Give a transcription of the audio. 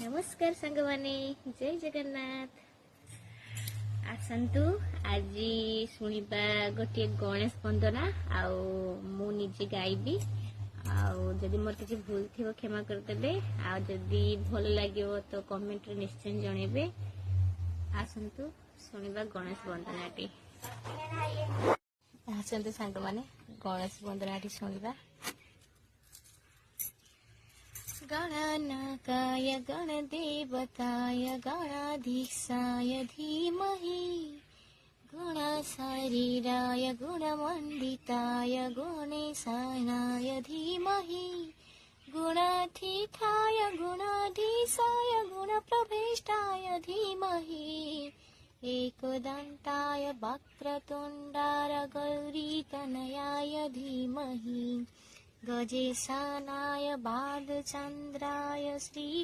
नमस्कार सांग माने जय जगन्नाथ आसतु आज शुणा गोटे गणेश वंदना आउ मु निजे गाइबी आदि मोर किसी भूल थी क्षमा करदे आदि भल लगे तो कमेंट रे निश्चय जनइबे। आसतु शुणा गणेश वंदनाटी आसतु सांग माने गणेश वंदनाटी शुणा। गणनाकाय गणदेवताय गणाधीशाय धीमहि गुणशरीराय गुणमण्डिताय गुणेशानाय धीमहि गुणातीताय गुणाधीशाय गुणप्रभेष्टाय धीमहि एकदन्ताय वक्रतुण्डाय गौरीतनयाय धीमहि गजेशानाय बालचन्द्राय श्री